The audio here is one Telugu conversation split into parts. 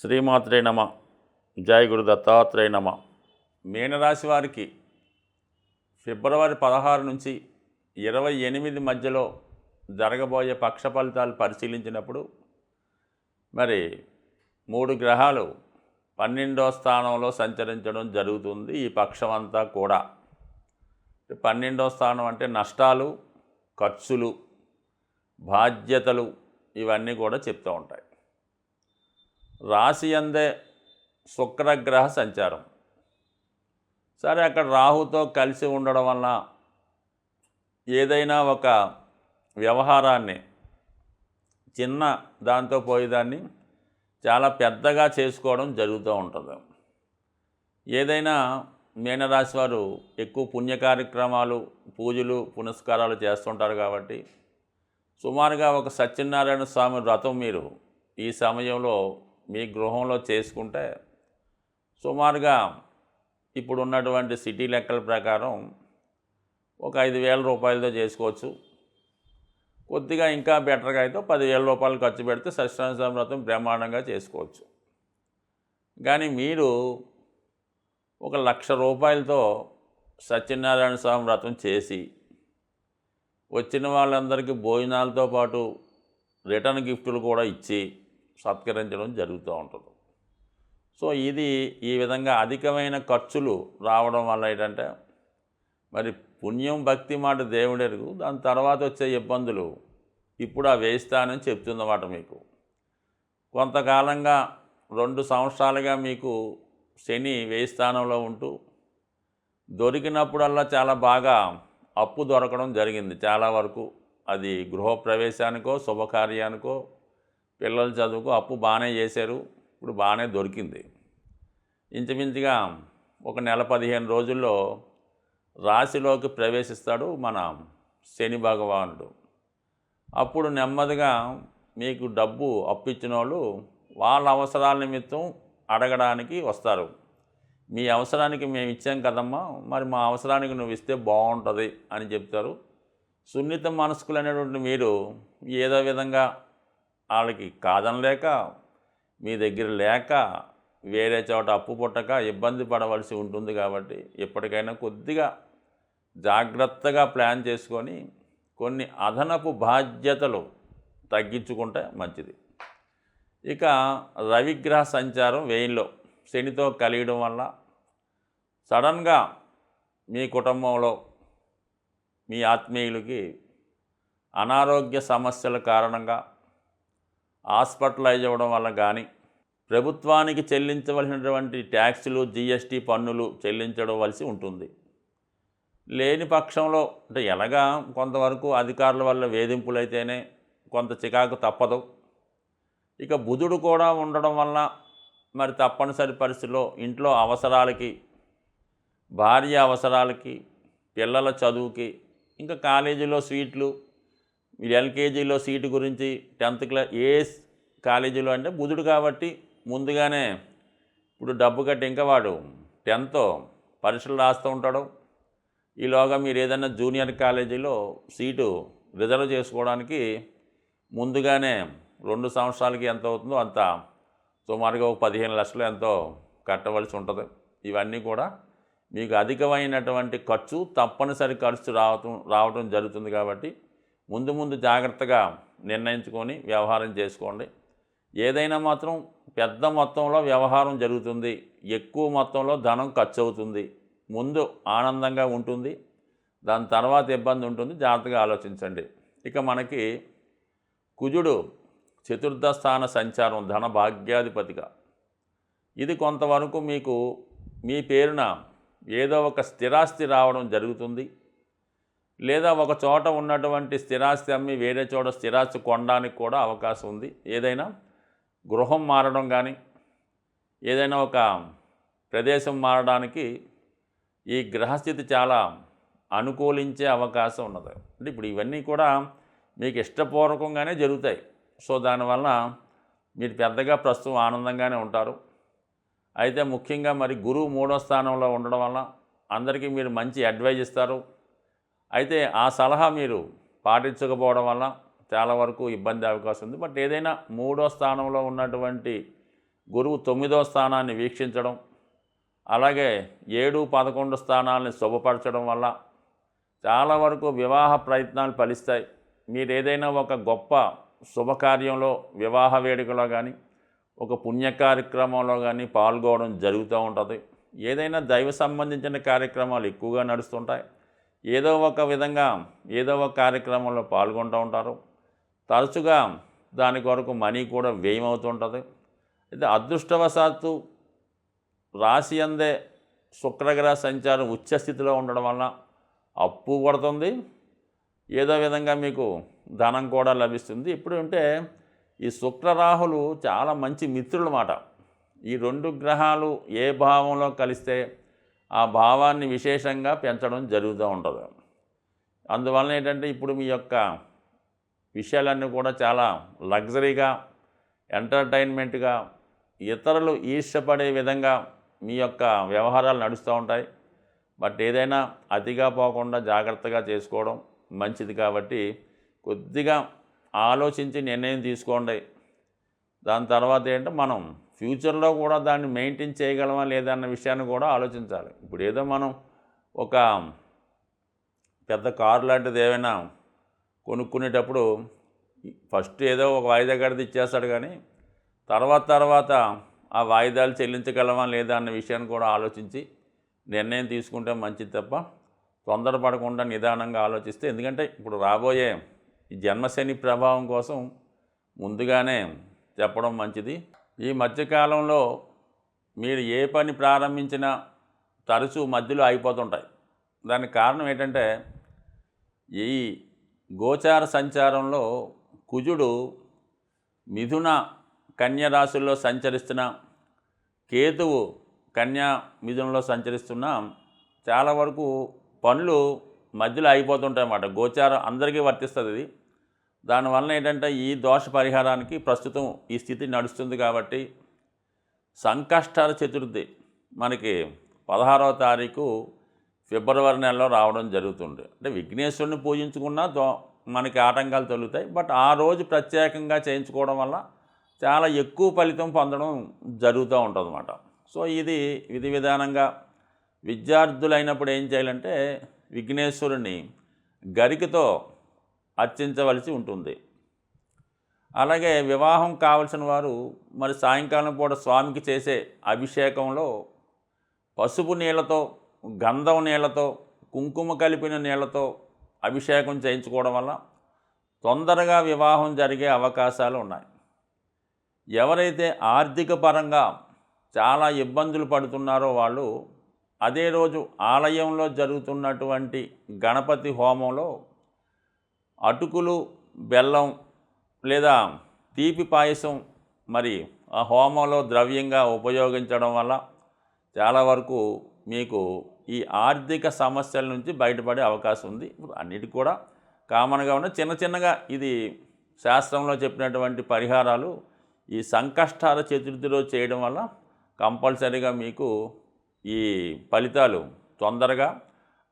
శ్రీమాత్రే నమ. జై గురు దత్తాత్రేయ నమ. మీనరాశి వారికి ఫిబ్రవరి 16 నుంచి 28 మధ్యలో జరగబోయే పక్ష ఫలితాలు పరిశీలించినప్పుడు మరి 3 గ్రహాలు 12వ స్థానంలో సంచరించడం జరుగుతుంది. ఈ పక్షం అంతా కూడా 12వ స్థానం అంటే నష్టాలు, ఖర్చులు, బాధ్యతలు ఇవన్నీ కూడా చెప్తూ ఉంటాయి. రాశి అందే శుక్రగ్రహ సంచారం. సరే, అక్కడ రాహుతో కలిసి ఉండడం వలన ఏదైనా ఒక వ్యవహారాన్ని చిన్న దాంతో పోయేదాన్ని చాలా పెద్దగా చేసుకోవడం జరుగుతూ ఉంటుంది. ఏదైనా మీనరాశి వారు ఎక్కువ పుణ్య కార్యక్రమాలు, పూజలు, పునస్కారాలు చేస్తుంటారు కాబట్టి సుమారుగా ఒక సత్యనారాయణ స్వామి వ్రతం మీరు ఈ సమయంలో మీ గృహంలో చేసుకుంటే సుమారుగా ఇప్పుడు ఉన్నటువంటి సిటీ లెక్కల ప్రకారం ఒక 5,000 రూపాయలతో చేసుకోవచ్చు. కొద్దిగా ఇంకా బెటర్గా అయితే 10,000 రూపాయలు ఖర్చు పెడితే సత్యనారాయణ స్వామి వ్రతం బ్రహ్మాండంగా చేసుకోవచ్చు. కానీ మీరు ఒక 1,00,000 రూపాయలతో సత్యనారాయణ స్వామి వ్రతం చేసి వచ్చిన వాళ్ళందరికీ భోజనాలతో పాటు రిటర్న్ గిఫ్టులు కూడా ఇచ్చి సత్కరించడం జరుగుతూ ఉంటుంది. సో ఇది ఈ విధంగా అధికమైన ఖర్చులు రావడం వల్ల ఏంటంటే మరి పుణ్యం, భక్తి మాట దేవుడెరుగు, దాని తర్వాత వచ్చే ఇబ్బందులు ఇప్పుడు ఆ వేయిస్తానని చెప్తున్నమాట. మీకు కొంతకాలంగా 2 సంవత్సరాలుగా మీకు శని వేయి స్థానంలో ఉంటూ దొరికినప్పుడల్లా చాలా బాగా అప్పు దొరకడం జరిగింది. చాలా వరకు అది గృహప్రవేశానికో, శుభకార్యానికో, పిల్లల చదువుకు అప్పు బాగానే చేశారు. ఇప్పుడు బాగానే దొరికింది. ఇంచుమించుగా ఒక నెల 15 రోజుల్లో రాశిలోకి ప్రవేశిస్తాడు మన శని భగవానుడు. అప్పుడు నెమ్మదిగా మీకు డబ్బు అప్పిచ్చిన వాళ్ళు వాళ్ళ అవసరాల నిమిత్తం అడగడానికి వస్తారు. మీ అవసరానికి మేము ఇచ్చాం కదమ్మా, మరి మా అవసరానికి నువ్వు ఇస్తే బాగుంటుంది అని చెప్తారు. సున్నిత మనస్కులు అనేటువంటి మీరు ఏదో విధంగా వాళ్ళకి కాదనలేక, మీ దగ్గర లేక, వేరే చోట అప్పు పుట్టక ఇబ్బంది పడవలసి ఉంటుంది. కాబట్టి ఎప్పటికైనా కొద్దిగా జాగ్రత్తగా ప్లాన్ చేసుకొని కొన్ని అదనపు బాధ్యతలు తగ్గించుకుంటే మంచిది. ఇక రవిగ్రహ సంచారం వేయిలో శనితో కలియడం వల్ల సడన్గా మీ కుటుంబంలో మీ ఆత్మీయులకి అనారోగ్య సమస్యల కారణంగా హాస్పిటలైజ్ అవ్వడం వల్ల కానీ, ప్రభుత్వానికి చెల్లించవలసినటువంటి ట్యాక్సులు, జిఎస్టీ పన్నులు చెల్లించవలసి ఉంటుంది. లేని పక్షంలో అంటే ఎలాగా కొంతవరకు అధికారుల వల్ల వేధింపులైతేనే కొంత చికాకు తప్పదు. ఇక బుధుడు కూడా ఉండడం వల్ల మరి తప్పనిసరి పరిస్థితుల్లో ఇంట్లో అవసరాలకి, భార్య అవసరాలకి, పిల్లల చదువుకి, ఇంకా కాలేజీలో సీట్లు, ఎల్కేజీలో సీటు గురించి 10th క్లాస్ ఏ కాలేజీలో అంటే బుధుడు కాబట్టి ముందుగానే ఇప్పుడు డబ్బు కట్టి ఇంకా వాడు 10th పరీక్షలు రాస్తూ ఉంటాడు. ఈలోగా మీరు ఏదైనా జూనియర్ కాలేజీలో సీటు రిజర్వ్ చేసుకోవడానికి ముందుగానే 2 సంవత్సరాలకి ఎంత అవుతుందో అంత సుమారుగా ఒక 15 లక్షలు ఎంతో కట్టవలసి ఉంటుంది. ఇవన్నీ కూడా మీకు అధికమైనటువంటి ఖర్చు, తప్పనిసరి ఖర్చు రావటం జరుగుతుంది. కాబట్టి ముందు జాగ్రత్తగా నిర్ణయించుకొని వ్యవహారం చేసుకోండి. ఏదైనా మాత్రం పెద్ద మొత్తంలో వ్యవహారం జరుగుతుంది, ఎక్కువ మొత్తంలో ధనం ఖర్చు అవుతుంది. ముందు ఆనందంగా ఉంటుంది, దాని తర్వాత ఇబ్బంది ఉంటుంది. జాగ్రత్తగా ఆలోచించండి. ఇక మనకి కుజుడు చతుర్థ స్థాన సంచారం ధన భాగ్యాధిపతిగా, ఇది కొంతవరకు మీకు మీ పేరున ఏదో ఒక స్థిరాస్తి రావడం జరుగుతుంది. లేదా ఒక చోట ఉన్నటువంటి స్థిరాస్తి అమ్మి వేరే చోట స్థిరాస్తి కొనడానికి కూడా అవకాశం ఉంది. ఏదైనా గృహం మారడం కానీ, ఏదైనా ఒక ప్రదేశం మారడానికి ఈ గ్రహస్థితి చాలా అనుకూలించే అవకాశం ఉన్నది. అంటే ఇప్పుడు ఇవన్నీ కూడా మీకు ఇష్టపూర్వకంగానే జరుగుతాయి. సో దానివల్ల మీరు పెద్దగా ప్రస్తుతం ఆనందంగానే ఉంటారు. అయితే ముఖ్యంగా మరి గురువు 3వ స్థానంలో ఉండడం వల్ల అందరికీ మీరు మంచి అడ్వైజ్ ఇస్తారు. అయితే ఆ సలహా మీరు పాటించకపోవడం వల్ల చాలా వరకు ఇబ్బంది అవకాశం ఉంది. బట్ ఏదైనా 3వ స్థానంలో ఉన్నటువంటి గురువు 9వ స్థానాన్ని వీక్షించడం, అలాగే 7, 11 స్థానాలని శుభపరచడం వల్ల చాలా వరకు వివాహ ప్రయత్నాలు ఫలిస్తాయి. మీరు ఏదైనా ఒక గొప్ప శుభకార్యంలో, వివాహ వేడుకలో కానీ, ఒక పుణ్య కార్యక్రమంలో కానీ పాల్గొనడం జరుగుతూ ఉంటుంది. ఏదైనా దైవ సంబంధించిన కార్యక్రమాలు ఎక్కువగా నడుస్తుంటాయి. ఏదో ఒక విధంగా ఏదో ఒక కార్యక్రమంలో పాల్గొంటూ ఉంటారు. తరచుగా దాని కొరకు మనీ కూడా వ్యయమవుతుంటుంది. అయితే అదృష్టవశాత్తు రాశి అందే శుక్రగ్రహ సంచారం ఉచ్చస్థితిలో ఉండడం వలన అప్పు పడుతుంది, ఏదో విధంగా మీకు ధనం కూడా లభిస్తుంది. ఇప్పుడు అంటే ఈ శుక్రరాహులు చాలా మంచి మిత్రులు మాట. ఈ 2 గ్రహాలు ఏ భావంలో కలిస్తే ఆ భావాన్ని విశేషంగా పెంచడం జరుగుతూ ఉంటుంది. అందువలన ఏంటంటే ఇప్పుడు మీ యొక్క విషయాలన్నీ కూడా చాలా లగ్జరీగా, ఎంటర్టైన్మెంట్గా, ఇతరులు ఈర్ష్యపడే విధంగా మీ యొక్క వ్యవహారాలు నడుస్తూ ఉంటాయి. బట్ ఏదైనా అతిగా పోకుండా జాగ్రత్తగా చేసుకోవడం మంచిది. కాబట్టి కొద్దిగా ఆలోచించి నిర్ణయం తీసుకోండి. దాని తర్వాత ఏంటంటే మనం ఫ్యూచర్లో కూడా దాన్ని మెయింటైన్ చేయగలమా లేదా అన్న విషయాన్ని కూడా ఆలోచించాలి. ఇప్పుడు ఏదో మనం ఒక పెద్ద కారు లాంటిది ఏమైనా కొనుక్కునేటప్పుడు ఫస్ట్ ఏదో ఒక వాయిదా కడితే ఇచ్చేస్తాడు, కానీ తర్వాత ఆ వాయిదాలు చెల్లించగలమా లేదా అన్న విషయాన్ని కూడా ఆలోచించి నిర్ణయం తీసుకుంటే మంచిది తప్ప తొందరపడకుండా నిదానంగా ఆలోచిస్తే, ఎందుకంటే ఇప్పుడు రాబోయే ఈ జన్మశని ప్రభావం కోసం ముందుగానే చెప్పడం మంచిది. ఈ మధ్యకాలంలో మీరు ఏ పని ప్రారంభించినా తరచూ మధ్యలో ఆగిపోతుంటాయి. దానికి కారణం ఏంటంటే ఈ గోచార సంచారంలో కుజుడు మిథున కన్య రాశుల్లో సంచరిస్తున్న, కేతువు కన్యా మిథునంలో సంచరిస్తున్న చాలా వరకు పనులు మధ్యలో అయిపోతుంటాయి అన్నమాట. గోచారం అందరికీ వర్తిస్తుంది ఇది. దానివల్ల ఏంటంటే ఈ దోష పరిహారానికి ప్రస్తుతం ఈ స్థితి నడుస్తుంది. కాబట్టి సంకష్టాల చతుర్థి మనకి 16వ తారీఖు ఫిబ్రవరి నెలలో రావడం జరుగుతుంది. అంటే విఘ్నేశ్వరుని పూజించుకున్నా మనకి ఆటంకాలు తొలుగుతాయి. బట్ ఆ రోజు ప్రత్యేకంగా చేయించుకోవడం వల్ల చాలా ఎక్కువ ఫలితం పొందడం జరుగుతూ ఉంటుంది అన్నమాట. సో ఇది విధి విధానంగా విద్యార్థులైనప్పుడు ఏం చేయాలంటే విఘ్నేశ్వరుని గరికతో అర్చించవలసి ఉంటుంది. అలాగే వివాహం కావలసిన వారు మరి సాయంకాలం పూట స్వామికి చేసే అభిషేకంలో పసుపు నీళ్లతో, గంధం నీళ్లతో, కుంకుమ కలిపిన నీళ్లతో అభిషేకం చేయించుకోవడం వల్ల తొందరగా వివాహం జరిగే అవకాశాలు ఉన్నాయి. ఎవరైతే ఆర్థిక పరంగా చాలా ఇబ్బందులు పడుతున్నారో వాళ్ళు అదే రోజు ఆలయంలో జరుగుతున్నటువంటి గణపతి హోమంలో అటుకులు, బెల్లం లేదా తీపి పాయసం మరి ఆ హోమంలో ద్రవ్యంగా ఉపయోగించడం వల్ల చాలా వరకు మీకు ఈ ఆర్థిక సమస్యల నుంచి బయటపడే అవకాశం ఉంది. అన్నిటికీ కూడా కామన్గా ఉన్న చిన్నగా ఇది శాస్త్రంలో చెప్పినటువంటి పరిహారాలు ఈ సంకష్టాల చతుర్థిలో చేయడం వల్ల కంపల్సరీగా మీకు ఈ ఫలితాలు తొందరగా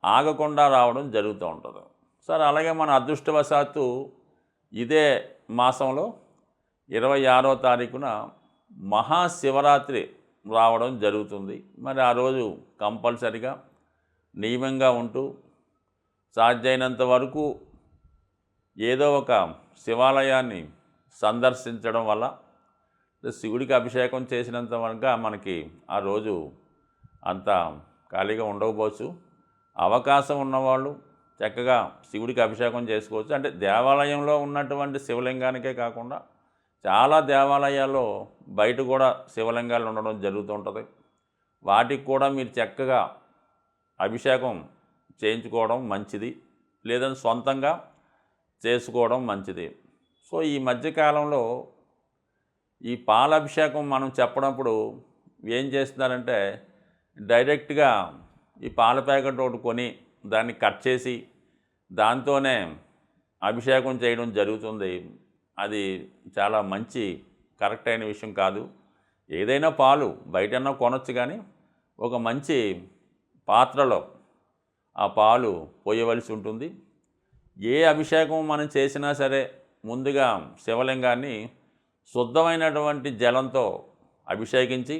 ఆగకుండా రావడం జరుగుతూ ఉంటుంది. సరే, అలాగే మన అదృష్టవశాత్తు ఇదే మాసంలో 26వ తారీఖున మహాశివరాత్రి రావడం జరుగుతుంది. మరి ఆ రోజు కంపల్సరిగా నియమంగా ఉంటూ సాధ్యమైనంత వరకు ఏదో ఒక శివాలయాన్ని సందర్శించడం వల్ల శివుడికి అభిషేకం చేసినంత వరకు మనకి ఆ రోజు అంత ఖాళీగా ఉండకపోవచ్చు. అవకాశం ఉన్నవాళ్ళు చక్కగా శివుడికి అభిషేకం చేసుకోవచ్చు. అంటే దేవాలయంలో ఉన్నటువంటి శివలింగానికే కాకుండా చాలా దేవాలయాల్లో బయట కూడా శివలింగాలు ఉండడం జరుగుతూ ఉంటుంది. వాటికి కూడా మీరు చక్కగా అభిషేకం చేయించుకోవడం మంచిది, లేదంటే సొంతంగా చేసుకోవడం మంచిది. సో ఈ మధ్యకాలంలో ఈ పాలాభిషేకం మనం చెప్పినప్పుడు ఏం చేస్తున్నారంటే డైరెక్ట్గా ఈ పాల ప్యాకెట్ ఒకటి కొని దాన్ని కట్ చేసి దాంతోనే అభిషేకం చేయడం జరుగుతుంది. అది చాలా మంచి కరెక్ట్ అయిన విషయం కాదు. ఏదైనా పాలు బయటన్నా కొనొచ్చు, కానీ ఒక మంచి పాత్రలో ఆ పాలు పోయవలసి ఉంటుంది. ఏ అభిషేకం మనం చేసినా సరే ముందుగా శివలింగాన్ని శుద్ధమైనటువంటి జలంతో అభిషేకించి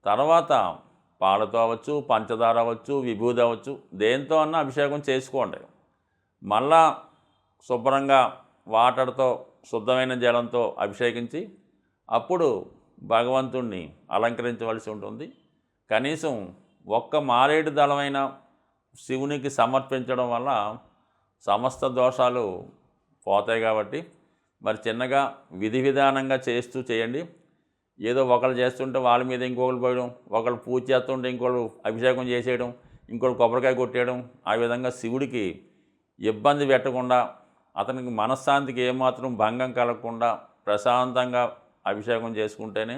తర్వాత పాలతో అవ్వచ్చు, పంచదార అవ్వచ్చు, విభూది అవ్వచ్చు, దేంతో అన్నా అభిషేకం చేసుకోండి. మళ్ళా శుభ్రంగా వాటర్తో శుద్ధమైన జలంతో అభిషేకించి అప్పుడు భగవంతుణ్ణి అలంకరించవలసి ఉంటుంది. కనీసం ఒక్క మారేడు దళమైన శివునికి సమర్పించడం వల్ల సమస్త దోషాలు పోతాయి. కాబట్టి మరి చిన్నగా విధి విధానంగా చేస్తూ చేయండి. ఏదో ఒకళ్ళు చేస్తుంటే వాళ్ళ మీద ఇంకొకరు పోయడం, ఒకళ్ళు పూజ చేస్తుంటే ఇంకోళ్ళు అభిషేకం చేసేయడం, ఇంకోళ్ళు కొబ్బరికాయ కొట్టేయడం, ఆ విధంగా శివుడికి ఇబ్బంది పెట్టకుండా, అతనికి మనశ్శాంతికి ఏమాత్రం భంగం కలగకుండా ప్రశాంతంగా అభిషేకం చేసుకుంటేనే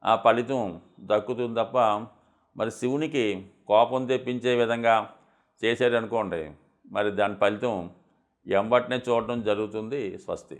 ఆ ఫలితం దక్కుతుంది తప్ప మరి శివునికి కోపం తెప్పించే విధంగా చేశారనుకోండి, మరి దాని ఫలితం ఎంబటనే చూడడం జరుగుతుంది. స్వస్తి.